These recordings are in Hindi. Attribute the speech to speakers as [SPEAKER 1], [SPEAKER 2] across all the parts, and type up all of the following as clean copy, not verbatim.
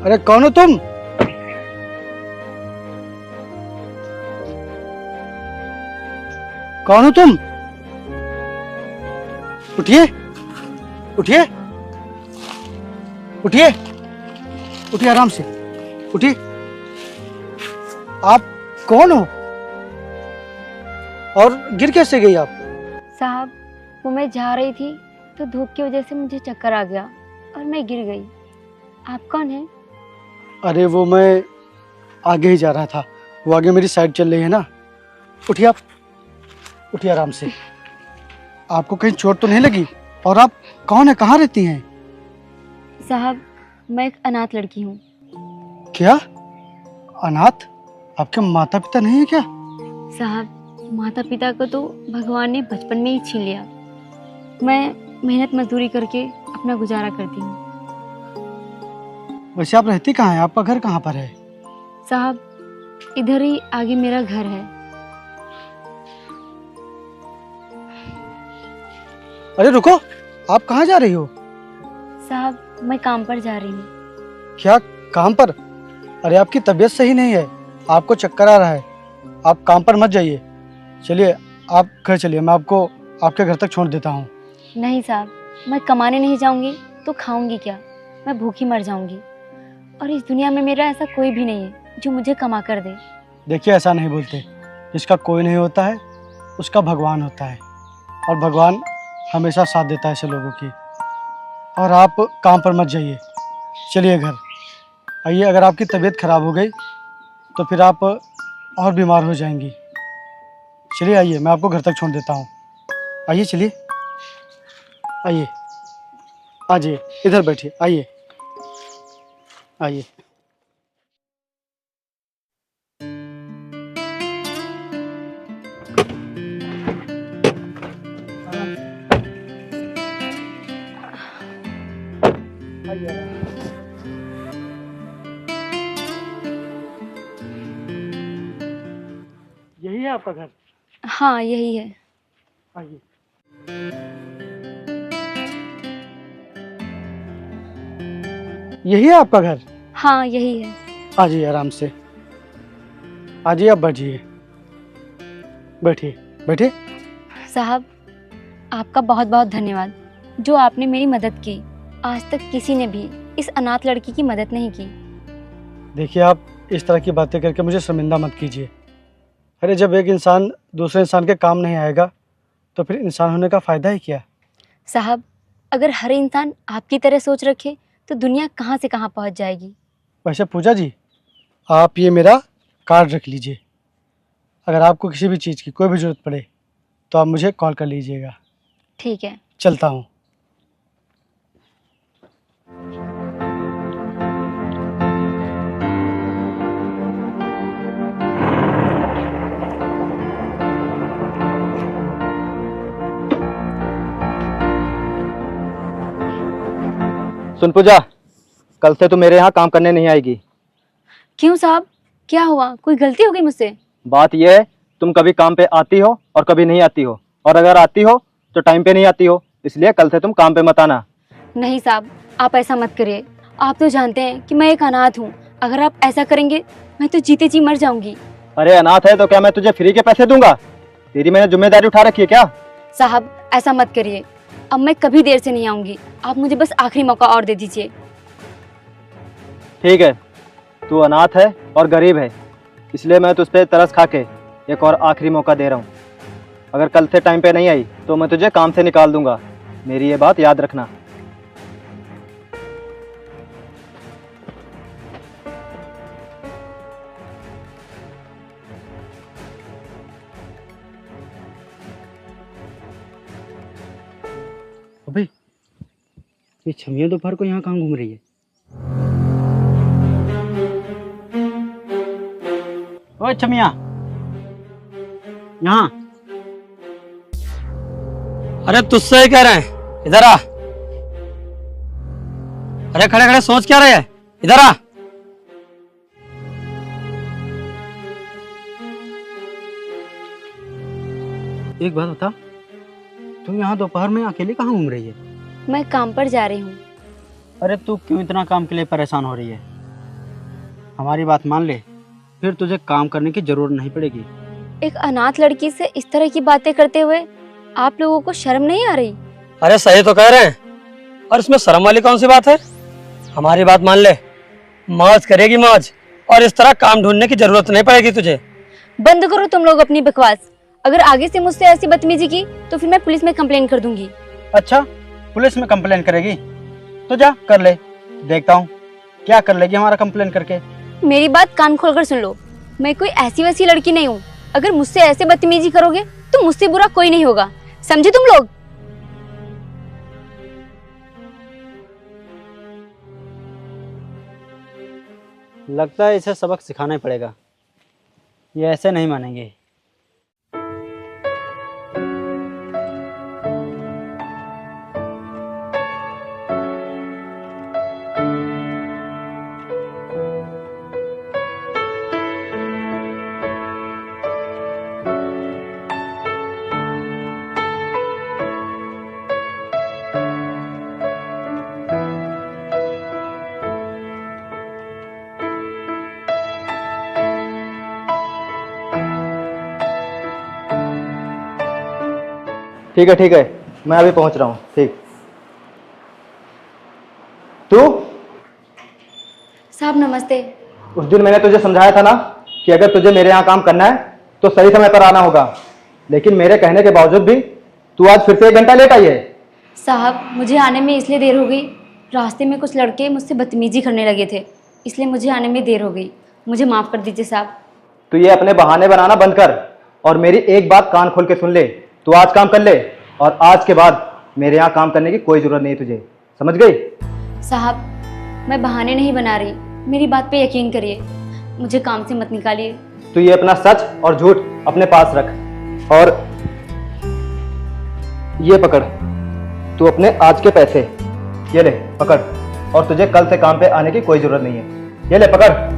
[SPEAKER 1] अरे कौन हो तुम? कौन हो तुम? उठिए, उठिए, उठिए, उठिए आराम से, उठिए। आप कौन हो और गिर कैसे गई आप?
[SPEAKER 2] साहब, वो मैं जा रही थी तो धूप की वजह से मुझे चक्कर आ गया और मैं गिर गई। आप कौन हैं?
[SPEAKER 1] अरे वो मैं आगे ही जा रहा था, वो आगे मेरी साइड चल रही है ना। उठिए आप, उठिए आराम से। आपको कहीं चोट तो नहीं लगी? और आप कौन है, कहाँ रहती हैं?
[SPEAKER 2] साहब, मैं एक अनाथ लड़की हूँ।
[SPEAKER 1] क्या अनाथ? आपके माता पिता नहीं है क्या?
[SPEAKER 2] साहब, माता पिता को तो भगवान ने बचपन में ही छीन लिया। मैं मेहनत मजदूरी करके अपना गुजारा करती हूँ।
[SPEAKER 1] वैसे आप रहती कहाँ हैं? आपका घर कहाँ पर है?
[SPEAKER 2] साहब, इधर ही आगे मेरा घर है।
[SPEAKER 1] अरे रुको, आप कहाँ जा रही हो?
[SPEAKER 2] साहब, मैं काम पर जा रही हूँ।
[SPEAKER 1] क्या काम पर? अरे आपकी तबीयत सही नहीं है, आपको चक्कर आ रहा है, आप काम पर मत जाइए। चलिए आप घर चलिए, मैं आपको आपके घर तक छोड़ देता हूँ।
[SPEAKER 2] नहीं साहब, मैं कमाने नहीं जाऊंगी तो खाऊंगी क्या? मैं भूखी मर जाऊंगी। और इस दुनिया में मेरा ऐसा कोई भी नहीं है जो मुझे कमा कर दे।
[SPEAKER 1] देखिए ऐसा नहीं बोलते, जिसका कोई नहीं होता है उसका भगवान होता है, और भगवान हमेशा साथ देता है ऐसे लोगों की। और आप काम पर मत जाइए, चलिए घर आइए। अगर आपकी तबीयत खराब हो गई तो फिर आप और बीमार हो जाएंगी। चलिए आइए, मैं आपको घर तक छोड़ देता हूँ। आइए चलिए, आइए, आ जाइए, इधर बैठिए, आइए, आइए। यही है आपका घर?
[SPEAKER 2] हाँ, यही है।
[SPEAKER 1] आइए। यही है आपका घर?
[SPEAKER 2] हाँ, यही है।
[SPEAKER 1] आ जाइए आराम से, आ जाइए, आप बैठिए, बैठिए, बैठिए।
[SPEAKER 2] साहब, आपका बहुत बहुत धन्यवाद जो आपने मेरी मदद की। आज तक किसी ने भी इस अनाथ लड़की की मदद नहीं की।
[SPEAKER 1] देखिए आप इस तरह की बातें करके मुझे शर्मिंदा मत कीजिए। अरे जब एक इंसान दूसरे इंसान के काम नहीं आएगा तो फिर इंसान होने का फ़ायदा ही क्या?
[SPEAKER 2] साहब, अगर हर इंसान आपकी तरह सोच रखे तो दुनिया कहाँ से कहाँ पहुँच जाएगी।
[SPEAKER 1] वैसे पूजा जी, आप ये मेरा कार्ड रख लीजिए। अगर आपको किसी भी चीज़ की कोई भी ज़रूरत पड़े तो आप मुझे कॉल कर लीजिएगा।
[SPEAKER 2] ठीक है।
[SPEAKER 1] चलता हूँ।
[SPEAKER 3] सुन पूजा, कल से तू मेरे यहाँ काम करने नहीं आएगी।
[SPEAKER 2] क्यों साहब, क्या हुआ? कोई गलती हो गई मुझसे?
[SPEAKER 3] बात यह है, तुम कभी काम पे आती हो और कभी नहीं आती हो, और अगर आती हो तो टाइम पे नहीं आती हो, इसलिए कल से तुम काम पे मत आना।
[SPEAKER 2] नहीं साहब, आप ऐसा मत करिए। आप तो जानते हैं कि मैं एक अनाथ हूँ। अगर आप ऐसा करेंगे मैं तो जीते जी मर जाऊंगी।
[SPEAKER 3] अरे अनाथ है तो क्या मैं तुझे फ्री के पैसे दूंगा? तेरी मैंने जिम्मेदारी उठा रखी है क्या?
[SPEAKER 2] साहब, ऐसा मत करिए। अब मैं कभी देर से नहीं आऊंगी। आप मुझे बस आखिरी मौका और दे दीजिए।
[SPEAKER 3] ठीक है, तू अनाथ है और गरीब है, इसलिए मैं तुझ पे तरस खा के एक और आखिरी मौका दे रहा हूँ। अगर कल से टाइम पे नहीं आई तो मैं तुझे काम से निकाल दूंगा, मेरी ये बात याद रखना।
[SPEAKER 1] अबे ये छमिया दोपहर को यहाँ कहाँ घूम रही है? ओए छमिया, यहाँ।
[SPEAKER 4] अरे तुझसे ही कह रहे हैं, इधर आ। अरे खड़े खड़े सोच क्या रहे हैं, इधर आ।
[SPEAKER 5] एक बात बता, तुम यहाँ दोपहर में अकेले कहाँ घूम रही है?
[SPEAKER 2] मैं काम पर जा रही हूँ।
[SPEAKER 5] अरे तू क्यों इतना काम के लिए परेशान हो रही है? हमारी बात मान ले, फिर तुझे काम करने की जरूरत नहीं पड़ेगी।
[SPEAKER 2] एक अनाथ लड़की से इस तरह की बातें करते हुए आप लोगों को शर्म नहीं आ रही?
[SPEAKER 4] अरे सही तो कह रहे हैं, और इसमें शर्म वाली कौन सी बात है? हमारी बात मान ले, मौज करेगी मौज, और इस तरह काम ढूंढने की जरूरत नहीं पड़ेगी तुझे।
[SPEAKER 2] बंद करो तुम लोग अपनी बकवास। अगर आगे से मुझसे ऐसी बदतमीजी की तो फिर मैं पुलिस में कंप्लेन कर दूंगी।
[SPEAKER 5] अच्छा, पुलिस में कंप्लेन करेगी? तो जा कर ले, देखता हूँ क्या कर लेगी हमारा कंप्लेन करके।
[SPEAKER 2] मेरी बात कान खोलकर सुन लो, मैं कोई ऐसी वैसी लड़की नहीं हूँ। अगर मुझसे ऐसे बदतमीजी करोगे तो मुझसे बुरा कोई नहीं होगा, समझे तुम लोग?
[SPEAKER 5] लगता है इसे सबक सिखाना ही पड़ेगा, ये ऐसे नहीं मानेंगे।
[SPEAKER 3] ठीक है, मैं अभी पहुंच रहा हूँ। ठीक। तू?
[SPEAKER 2] साहब नमस्ते।
[SPEAKER 3] उस दिन मैंने तुझे समझाया था ना कि अगर तुझे मेरे यहाँ काम करना है तो सही समय पर आना होगा, लेकिन मेरे कहने के बावजूद भी तू आज फिर से 1 घंटा लेट आई है।
[SPEAKER 2] साहब मुझे आने में इसलिए देर हो गई, रास्ते में कुछ लड़के मुझसे बदतमीजी करने लगे थे, इसलिए मुझे आने में देर हो गई। मुझे माफ़ कर दीजिए साहब।
[SPEAKER 3] तू ये अपने बहाने बनाना बंद कर और मेरी एक बात कान खोल के सुन ले। तू आज काम कर ले और आज के बाद मेरे यहाँ काम करने की कोई जरूरत नहीं है तुझे, समझ गई?
[SPEAKER 2] साहब मैं बहाने नहीं बना रही, मेरी बात पे यकीन करिए, मुझे काम से मत निकालिए।
[SPEAKER 3] तू ये अपना सच और झूठ अपने पास रख और ये पकड़, तू अपने आज के पैसे ये ले पकड़, और तुझे कल से काम पे आने की कोई जरूरत नहीं है। ये ले पकड़।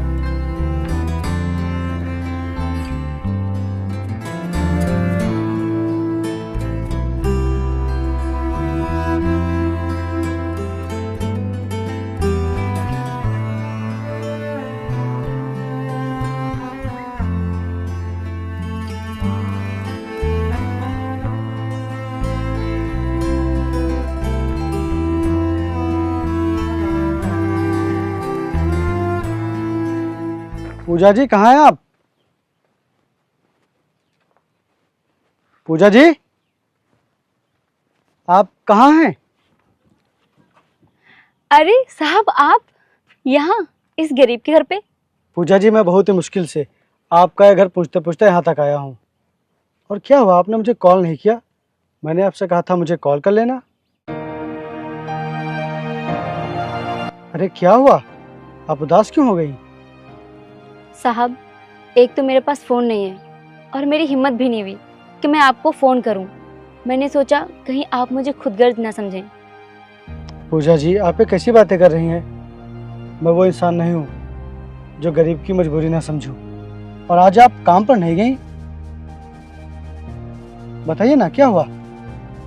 [SPEAKER 1] पूजा जी कहाँ हैं आप? पूजा जी आप कहाँ हैं?
[SPEAKER 2] अरे साहब आप यहाँ इस गरीब के घर पे?
[SPEAKER 1] पूजा जी मैं बहुत ही मुश्किल से आपका ये घर पूछते पूछते यहाँ तक आया हूँ। और क्या हुआ, आपने मुझे कॉल नहीं किया? मैंने आपसे कहा था मुझे कॉल कर लेना। अरे क्या हुआ, आप उदास क्यों हो गई?
[SPEAKER 2] साहब एक तो मेरे पास फ़ोन नहीं है और मेरी हिम्मत भी नहीं हुई कि मैं आपको फ़ोन करूं। मैंने सोचा कहीं आप मुझे खुदगर्ज ना समझें।
[SPEAKER 1] पूजा जी आप ये कैसी बातें कर रही हैं? मैं वो इंसान नहीं हूँ जो गरीब की मजबूरी ना समझूं। और आज आप काम पर नहीं गई? बताइए ना क्या हुआ,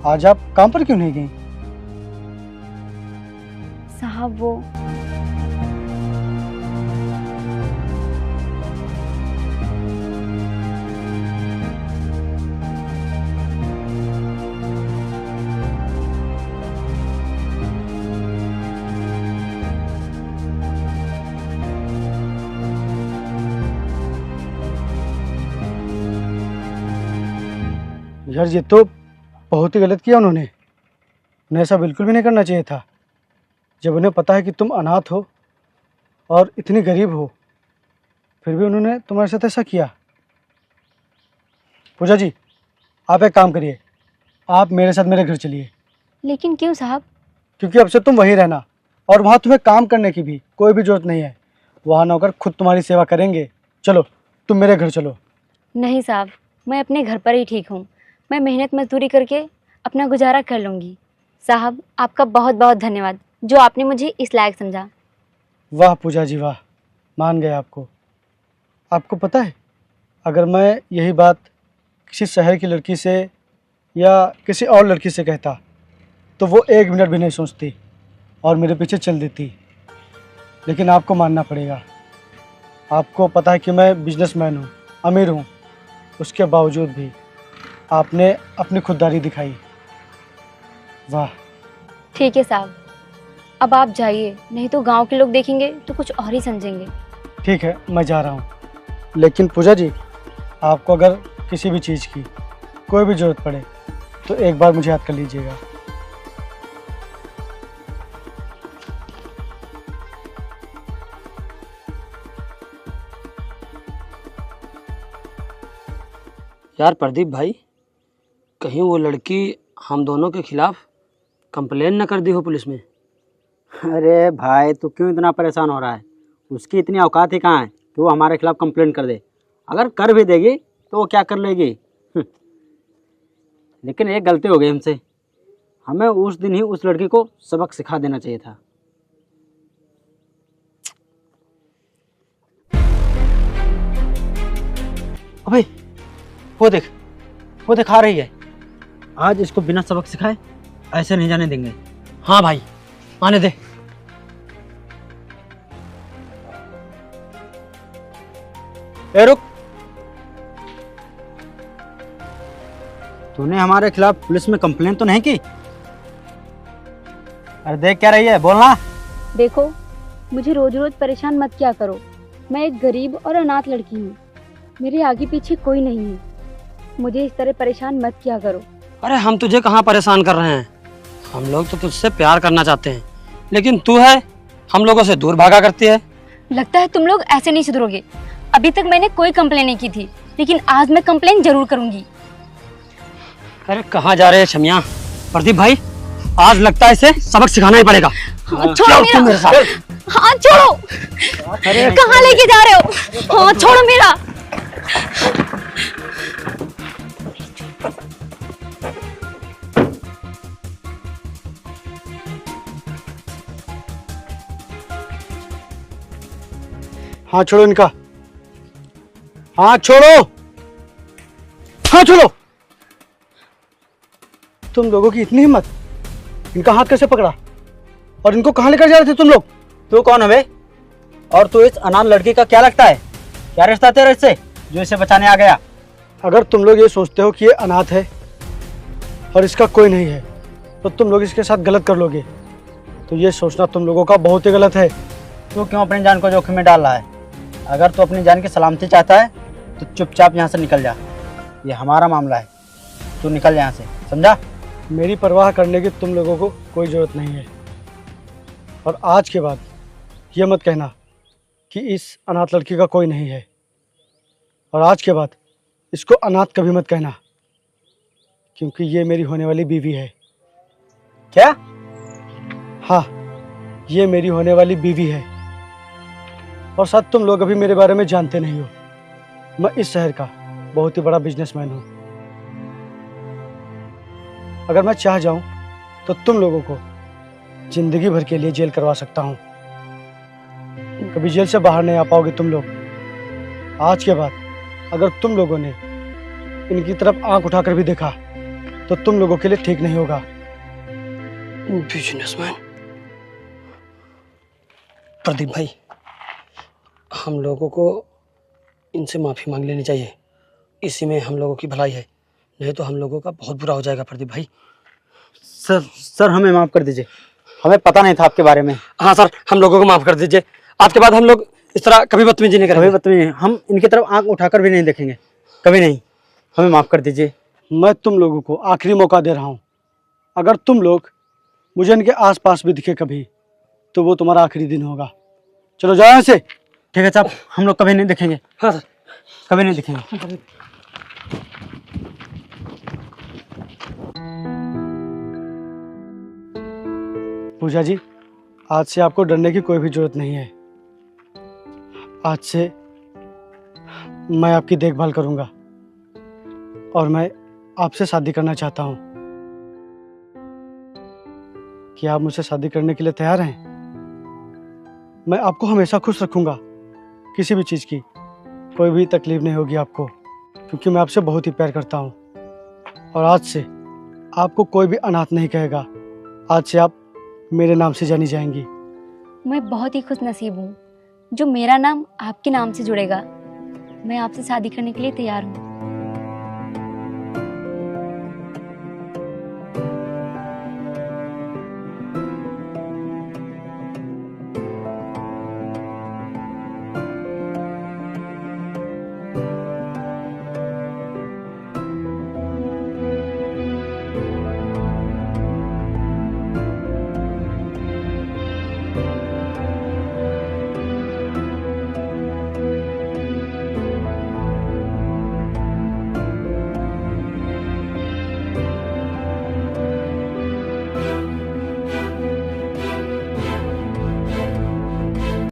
[SPEAKER 1] आज आप काम पर क्यों नहीं गई?
[SPEAKER 2] साहब वो
[SPEAKER 1] यार ये तो बहुत ही गलत किया उन्होंने। उन्हें ऐसा बिल्कुल भी नहीं करना चाहिए था। जब उन्हें पता है कि तुम अनाथ हो और इतनी गरीब हो, फिर भी उन्होंने तुम्हारे साथ ऐसा किया। पूजा जी आप एक काम करिए, आप मेरे साथ मेरे घर चलिए।
[SPEAKER 2] लेकिन क्यों साहब?
[SPEAKER 1] क्योंकि अब से तुम वहीं रहना और वहाँ तुम्हें काम करने की भी कोई भी जरूरत नहीं है। वहाँ नौकर खुद तुम्हारी सेवा करेंगे। चलो तुम मेरे घर चलो।
[SPEAKER 2] नहीं साहब मैं अपने घर पर ही ठीक हूँ, मैं मेहनत मजदूरी करके अपना गुजारा कर लूँगी। साहब आपका बहुत बहुत धन्यवाद जो आपने मुझे इस लायक समझा।
[SPEAKER 1] वाह पूजा जी वाह, मान गए आपको। आपको पता है अगर मैं यही बात किसी शहर की लड़की से या किसी और लड़की से कहता तो वो 1 मिनट भी नहीं सोचती और मेरे पीछे चल देती। लेकिन आपको मानना पड़ेगा, आपको पता है कि मैं बिजनेसमैन हूँ, अमीर हूँ, उसके बावजूद भी आपने अपनी खुददारी दिखाई। वाह।
[SPEAKER 2] ठीक है साहब, अब आप जाइए, नहीं तो गांव के लोग देखेंगे तो कुछ और ही समझेंगे।
[SPEAKER 1] ठीक है, मैं जा रहा हूँ। लेकिन पूजा जी, आपको अगर किसी भी चीज़ की कोई भी ज़रूरत पड़े तो एक बार मुझे याद कर लीजिएगा।
[SPEAKER 4] यार प्रदीप भाई, कहीं वो लड़की हम दोनों के खिलाफ कंप्लेन न कर दी हो पुलिस में।
[SPEAKER 5] अरे भाई, तू क्यों इतना परेशान हो रहा है? उसकी इतनी औकात ही कहाँ है कि वो हमारे खिलाफ कंप्लेन कर दे। अगर कर भी देगी तो वो क्या कर लेगी। लेकिन एक गलती हो गई हमसे, हमें उस दिन ही उस लड़की को सबक सिखा देना चाहिए था। अबे वो देख आ रही है। आज इसको बिना सबक सिखाए ऐसे नहीं जाने देंगे।
[SPEAKER 4] हाँ भाई, आने दे।
[SPEAKER 5] ए रुक, तूने हमारे खिलाफ पुलिस में कंप्लेन तो नहीं की? अरे देख क्या रही है, बोलना।
[SPEAKER 2] देखो, मुझे रोज रोज परेशान मत किया करो। मैं एक गरीब और अनाथ लड़की हूँ, मेरे आगे पीछे कोई नहीं है। मुझे इस तरह परेशान मत किया करो।
[SPEAKER 4] अरे हम तुझे कहाँ परेशान कर रहे हैं, हम लोग तो तुझसे प्यार करना चाहते हैं, लेकिन तू है हम लोगों से दूर भागा करती है।
[SPEAKER 2] लगता है तुम लोग ऐसे नहीं सुधरोगे। अभी तक मैंने कोई कंप्लेन नहीं की थी, लेकिन आज मैं कंप्लेन जरूर करूंगी।
[SPEAKER 4] अरे कहाँ जा रहे हैं छमिया? प्रदीप भाई, आज लगता है इसे सबक सिखाना ही पड़ेगा।
[SPEAKER 2] हाँ, छोड़ो
[SPEAKER 4] चल, तू मेरे साथ।
[SPEAKER 2] हाँ छोड़ो। कहाँ लेके जा रहे हो? हाँ छोड़ो मेरा।
[SPEAKER 1] हाँ छोड़ो इनका, हाँ छोड़ो, हाँ छोड़ो। तुम लोगों की इतनी हिम्मत, इनका हाथ कैसे पकड़ा और इनको कहाँ लेकर जा रहे थे तुम लोग?
[SPEAKER 5] तू कौन है बे? और तू इस अनाथ लड़की का क्या लगता है? क्या रिश्ता तेरा इससे जो इसे बचाने आ गया?
[SPEAKER 1] अगर तुम लोग ये सोचते हो कि ये अनाथ है और इसका कोई नहीं है तो तुम लोग इसके साथ गलत कर लोगे, तो ये सोचना तुम लोगों का बहुत ही गलत है।
[SPEAKER 5] तू क्यों अपनी जान को जोखिम में डाल रहा है? अगर तू अपनी जान की सलामती चाहता है तो चुपचाप यहाँ से निकल जा। ये हमारा मामला है, तू निकल यहाँ से, समझा?
[SPEAKER 1] मेरी परवाह करने की तुम लोगों को कोई ज़रूरत नहीं है। और आज के बाद ये मत कहना कि इस अनाथ लड़की का कोई नहीं है, और आज के बाद इसको अनाथ कभी मत कहना, क्योंकि ये मेरी होने वाली बीवी है।
[SPEAKER 5] क्या?
[SPEAKER 1] हाँ, ये मेरी होने वाली बीवी है। और साथ तुम लोग अभी मेरे बारे में जानते नहीं हो, मैं इस शहर का बहुत ही बड़ा बिजनेसमैन हूँ। अगर मैं चाह जाऊं तो तुम लोगों को जिंदगी भर के लिए जेल करवा सकता हूँ। कभी जेल से बाहर नहीं आ पाओगे तुम लोग। आज के बाद अगर तुम लोगों ने इनकी तरफ आंख उठाकर भी देखा तो तुम लोगों के लिए ठीक नहीं होगा।
[SPEAKER 4] बिजनेसमैन प्रदीप भाई, हम लोगों को इनसे माफ़ी मांग लेनी चाहिए, इसी में हम लोगों की भलाई है, नहीं तो हम लोगों का बहुत बुरा हो जाएगा। प्रदीप भाई,
[SPEAKER 5] सर हमें माफ़ कर दीजिए, हमें पता नहीं था आपके बारे में।
[SPEAKER 4] हाँ सर, हम लोगों को माफ़ कर दीजिए। आज के बाद हम लोग इस तरह कभी बदतमीजी नहीं
[SPEAKER 5] कभी
[SPEAKER 4] करेंगे।
[SPEAKER 5] बदतमीजी, हम इनकी तरफ आंख उठाकर भी नहीं देखेंगे, कभी नहीं। हमें माफ़ कर दीजिए।
[SPEAKER 1] मैं तुम लोगों को आखिरी मौका दे रहा हूँ। अगर तुम लोग मुझे इनके आसपास भी दिखे कभी तो वो तुम्हारा आखिरी दिन होगा। चलो जाओ यहाँ से।
[SPEAKER 5] ठीक है साहब, हम लोग कभी नहीं देखेंगे,
[SPEAKER 4] हाँ सर,
[SPEAKER 5] कभी नहीं दिखेंगे।
[SPEAKER 1] पूजा जी, आज से आपको डरने की कोई भी जरूरत नहीं है। आज से मैं आपकी देखभाल करूंगा और मैं आपसे शादी करना चाहता हूं। क्या आप मुझसे शादी करने के लिए तैयार हैं? मैं आपको हमेशा खुश रखूंगा, किसी भी चीज़ की कोई भी तकलीफ नहीं होगी आपको, क्योंकि मैं आपसे बहुत ही प्यार करता हूं। और आज से आपको कोई भी अनाथ नहीं कहेगा। आज से आप मेरे नाम से जानी जाएंगी।
[SPEAKER 2] मैं बहुत ही खुश नसीब हूँ जो मेरा नाम आपके नाम से जुड़ेगा। मैं आपसे शादी करने के लिए तैयार हूँ।